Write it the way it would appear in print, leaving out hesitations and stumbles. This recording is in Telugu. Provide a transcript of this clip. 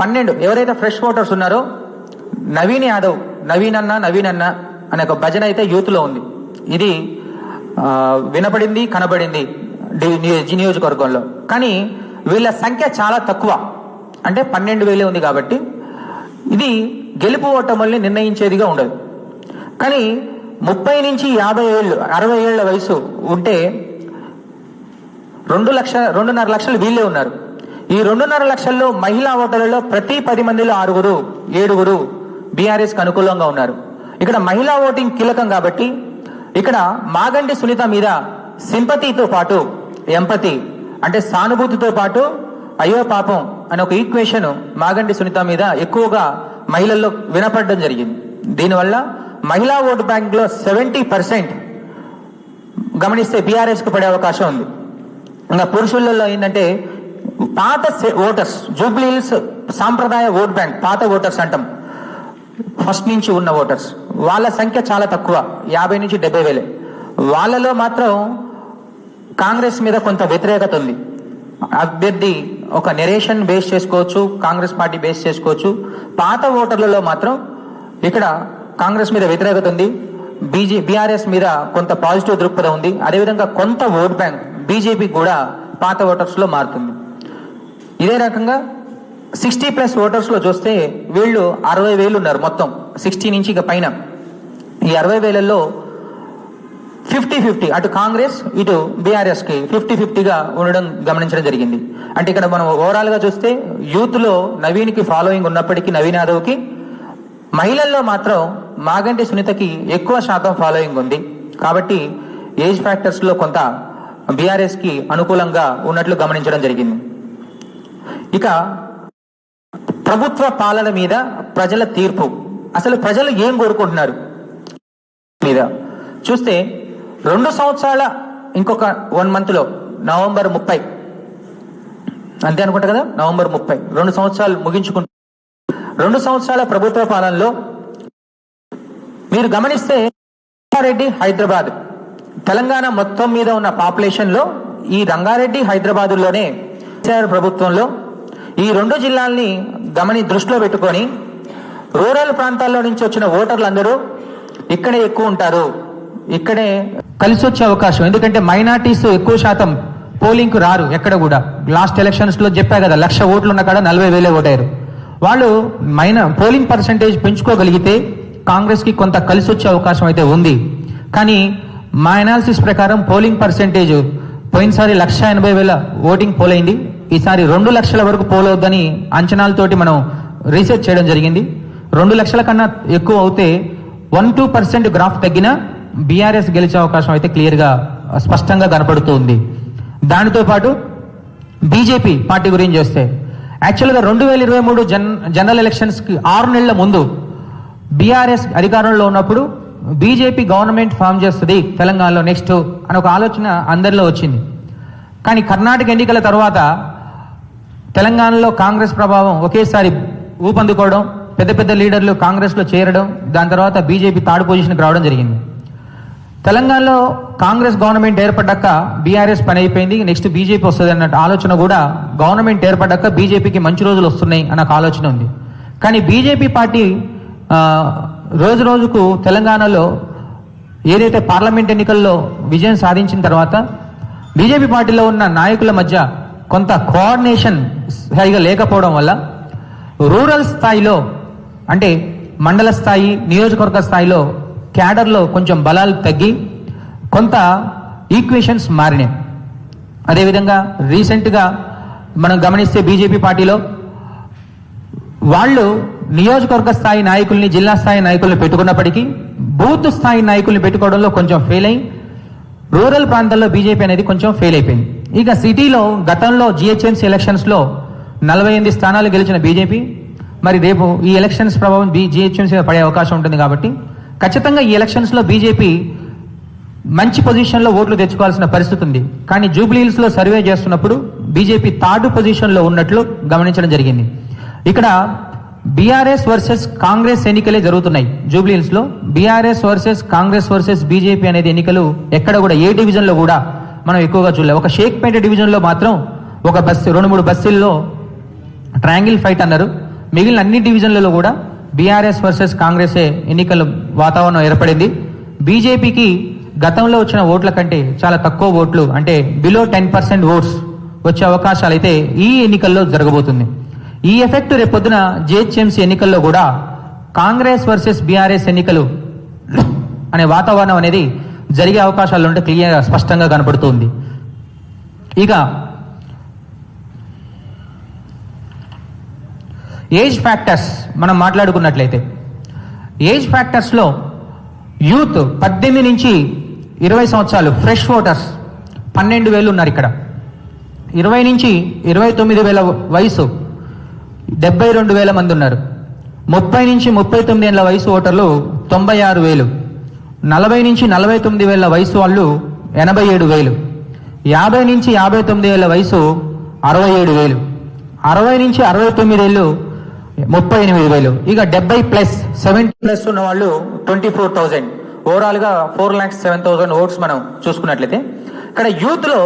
12 ఎవరైతే ఫ్రెష్ ఓటర్స్ ఉన్నారో నవీన్ యాదవ్, నవీన్ అన్న అనే ఒక భజన అయితే యూత్లో ఉంది. ఇది వినపడింది, కనబడింది నియోజకవర్గంలో. కానీ వీళ్ళ సంఖ్య చాలా తక్కువ, అంటే 12,000 ఉంది కాబట్టి ఇది గెలుపు ఓటముల్ని నిర్ణయించేదిగా ఉండదు. కానీ 30 నుంచి 50 ఏళ్ళు 60 ఏళ్ల వయసు ఉంటే 2.5 లక్షలు వీళ్ళే ఉన్నారు. ఈ 2.5 లక్షల్లో మహిళా ఓటర్లలో ప్రతి 10 మందిలో 6, 7 బీఆర్ఎస్కి అనుకూలంగా ఉన్నారు. ఇక్కడ మహిళా ఓటింగ్ కీలకం కాబట్టి ఇక్కడ మాగంటి సునీత మీద సింపతితో పాటు ఎంపతి, అంటే సానుభూతితో పాటు అయ్యో పాపం అనే ఒక ఈక్వేషన్ మాగంటి సునీత మీద ఎక్కువగా మహిళల్లో వినపడడం జరిగింది. దీనివల్ల మహిళా ఓటు బ్యాంక్ లో 70% గమనిస్తే బీఆర్ఎస్ కు పడే అవకాశం ఉంది. ఇంకా పురుషులలో ఏంటంటే పాత ఓటర్స్, జూబ్లీ హిల్స్ సాంప్రదాయ ఓట్ బ్యాంక్, పాత ఓటర్స్ అంటాం, ఫస్ట్ నుంచి ఉన్న ఓటర్స్, వాళ్ళ సంఖ్య చాలా తక్కువ, 50 నుంచి 70 వేలే. వాళ్ళలో మాత్రం కాంగ్రెస్ మీద కొంత వ్యతిరేకత ఉంది. అభ్యర్థి ఒక నెరేషన్ బేస్ చేసుకోవచ్చు, కాంగ్రెస్ పార్టీ బేస్ చేసుకోవచ్చు. పాత ఓటర్లలో మాత్రం ఇక్కడ కాంగ్రెస్ మీద వ్యతిరేకత ఉంది, బీఆర్ఎస్ మీద కొంత పాజిటివ్ దృక్పథం ఉంది. అదేవిధంగా కొంత ఓట్ బ్యాంక్ బీజేపీ కూడా పాత ఓటర్స్ లో మారుతుంది. ఇదే రకంగా 60+ ఓటర్స్ లో చూస్తే వీళ్ళు 60,000 ఉన్నారు మొత్తం, 60 నుంచి ఇక పైన. ఈ 60,000లో 50-50 అటు కాంగ్రెస్ ఇటు బీఆర్ఎస్ కి 50-50గా ఉండడం గమనించడం జరిగింది. అంటే ఇక్కడ మనం ఓవరాల్ గా చూస్తే యూత్ లో నవీన్ కి ఫాలోయింగ్ ఉన్నప్పటికీ, నవీన్ యాదవ్ కి, మహిళల్లో మాత్రం మాగంటి సునీతకి ఎక్కువ శాతం ఫాలోయింగ్ ఉంది. కాబట్టి ఏజ్ ఫ్యాక్టర్స్ లో కొంత బీఆర్ఎస్ కి అనుకూలంగా ఉన్నట్లు గమనించడం జరిగింది. ఇక ప్రభుత్వ పాలన మీద ప్రజల తీర్పు, అసలు ప్రజలు ఏం కోరుకుంటున్నారు మీద చూస్తే 2 సంవత్సరాల ఇంకొక 1 month లో నవంబర్ 30 అంతే అనుకుంటా కదా, నవంబర్ 30 2 సంవత్సరాలు ముగించుకుంటు 2 సంవత్సరాల ప్రభుత్వ పాలనలో మీరు గమనిస్తే రంగారెడ్డి, హైదరాబాద్, తెలంగాణ మొత్తం మీద ఉన్న పాపులేషన్ లో ఈ రంగారెడ్డి, హైదరాబాదులోనే ప్రభుత్వంలో ఈ 2 జిల్లాల్ని దృష్టిలో పెట్టుకొని రూరల్ ప్రాంతాల్లో నుంచి వచ్చిన ఓటర్లందరూ ఇక్కడే ఎక్కువ ఉంటారు, ఇక్కడే కలిసి వచ్చే అవకాశం. ఎందుకంటే మైనార్టీస్ ఎక్కువ శాతం పోలింగ్ కు రారు ఎక్కడ కూడా. లాస్ట్ ఎలక్షన్స్ లో చెప్పా కదా, 1,00,000 ఓట్లు ఉన్న కాడ 40,000 ఓటారు. వాళ్ళు పోలింగ్ పర్సంటేజ్ పెంచుకోగలిగితే కాంగ్రెస్ కి కొంత కలిసి వచ్చే అవకాశం అయితే ఉంది. కానీ మా అనాలిసిస్ ప్రకారం పోలింగ్ పర్సంటేజ్ పోయినసారి 1,80,000 ఓటింగ్ పోల్ అయింది, ఈసారి 2 లక్షల వరకు పోల్ అవుద్దని అంచనాలతోటి మనం రీసెర్చ్ చేయడం జరిగింది. 2 లక్షల కన్నా ఎక్కువ అవుతే 1-2% గ్రాఫ్ తగ్గినా బీఆర్ఎస్ గెలిచే అవకాశం అయితే క్లియర్ గా స్పష్టంగా కనపడుతూ ఉంది. దానితో పాటు బీజేపీ పార్టీ గురించి చూస్తే యాక్చువల్గా 2023 జనరల్ ఎలక్షన్స్ కి 6 నెలల ముందు బీఆర్ఎస్ అధికారంలో ఉన్నప్పుడు బీజేపీ గవర్నమెంట్ ఫామ్ చేస్తుంది తెలంగాణలో నెక్స్ట్ అని ఒక ఆలోచన అందరిలో వచ్చింది. కానీ కర్ణాటక ఎన్నికల తర్వాత తెలంగాణలో కాంగ్రెస్ ప్రభావం ఒకేసారి ఊపందుకోవడం, పెద్ద పెద్ద లీడర్లు కాంగ్రెస్ లో చేరడం, దాని తర్వాత బీజేపీ థర్డ్ పొజిషన్కి రావడం జరిగింది. తెలంగాణలో కాంగ్రెస్ గవర్నమెంట్ ఏర్పడ్డాక బీఆర్ఎస్ పని అయిపోయింది, నెక్స్ట్ బీజేపీ వస్తుంది అన్న ఆలోచన కూడా గవర్నమెంట్ ఏర్పడ్డాక బీజేపీకి మంచి రోజులు వస్తున్నాయి అన్న ఆలోచన ఉంది. కానీ బీజేపీ పార్టీ రోజు రోజుకు తెలంగాణలో ఏదైతే పార్లమెంట్ ఎన్నికల్లో విజయం సాధించిన తర్వాత బీజేపీ పార్టీలో ఉన్న నాయకుల మధ్య కొంత కోఆర్డినేషన్ సరిగా లేకపోవడం వల్ల రూరల్ స్థాయిలో, అంటే మండల స్థాయి, నియోజకవర్గ స్థాయిలో క్యాడర్లో కొంచెం బలాలు తగ్గి కొంత ఈక్వేషన్స్ మారినాయి. అదేవిధంగా రీసెంట్గా మనం గమనిస్తే బీజేపీ పార్టీలో వాళ్ళు నియోజకవర్గ స్థాయి నాయకుల్ని, జిల్లా స్థాయి నాయకుల్ని పెట్టుకున్నప్పటికీ బూత్ స్థాయి నాయకుల్ని పెట్టుకోవడంలో కొంచెం ఫెయిల్ అయి రూరల్ ప్రాంతాల్లో బీజేపీ అనేది కొంచెం ఫెయిల్ అయిపోయింది. ఇక సిటీలో గతంలో జిహెచ్ఎంసీ ఎలక్షన్స్ లో 48 స్థానాలు గెలిచిన బీజేపీ మరి రేపు ఈ ఎలక్షన్స్ ప్రభావం జిహెచ్ఎంసీ పడే అవకాశం ఉంటుంది. కాబట్టి ఖచ్చితంగా ఈ ఎలక్షన్స్ లో బీజేపీ మంచి పొజిషన్ లో ఓట్లు తెచ్చుకోవాల్సిన పరిస్థితి ఉంది. కానీ జూబ్లీ హిల్స్ లో సర్వే చేస్తున్నప్పుడు బీజేపీ థర్డ్ పొజిషన్ లో ఉన్నట్లు గమనించడం జరిగింది. ఇక్కడ బీఆర్ఎస్ వర్సెస్ కాంగ్రెస్ ఎన్నికలే జరుగుతున్నాయి. జూబ్లీ హిల్స్ లో BRS versus Congress versus BJP అనేది ఎన్నికలు ఎక్కడ కూడా ఏ డివిజన్ లో కూడా మనం ఎక్కువగా చూడలేదు. ఒక షేక్పేట డివిజన్ లో మాత్రం ఒక బస్సు 2-3 బస్సుల్లో ట్రయాంగిల్ ఫైట్ అన్నారు. మిగిలిన అన్ని డివిజన్లలో కూడా బీఆర్ఎస్ వర్సెస్ కాంగ్రెసే ఎన్నికల వాతావరణం ఏర్పడింది. బీజేపీకి గతంలో వచ్చిన ఓట్ల కంటే చాలా తక్కువ ఓట్లు, అంటే బిలో 10% ఓట్స్ వచ్చే అవకాశాలు అయితే ఈ ఎన్నికల్లో జరగబోతుంది. ఈ ఎఫెక్ట్ రేపొద్దున జిహెచ్ఎంసీ ఎన్నికల్లో కూడా కాంగ్రెస్ వర్సెస్ బీఆర్ఎస్ ఎన్నికలు అనే వాతావరణం అనేది జరిగే అవకాశాలు ఉంటే క్లియర్గా స్పష్టంగా కనపడుతుంది. ఇక ఏజ్ ఫ్యాక్టర్స్ మనం మాట్లాడుకున్నట్లయితే, ఏజ్ ఫ్యాక్టర్స్లో యూత్ 18 నుంచి 20 సంవత్సరాలు ఫ్రెష్ ఓటర్స్ 12,000 ఉన్నారు. ఇక్కడ 20 నుంచి 29,000 వయసు 72,000 మంది ఉన్నారు. 30 నుంచి 39 ఏళ్ల వయసు ఓటర్లు 96,000. 40 నుంచి 49,000 వయసు వాళ్ళు 87,000. 50 నుంచి 59 ఏళ్ల వయసు 67,000. 60 నుంచి 69 ఏళ్ళు 38,000. ఇక 70+ ఉన్న వాళ్ళు 24,000. ఓవరాల్ గా 4,07,000 ఓట్స్ మనం చూసుకున్నట్లయితే ఇక్కడ యూత్ లో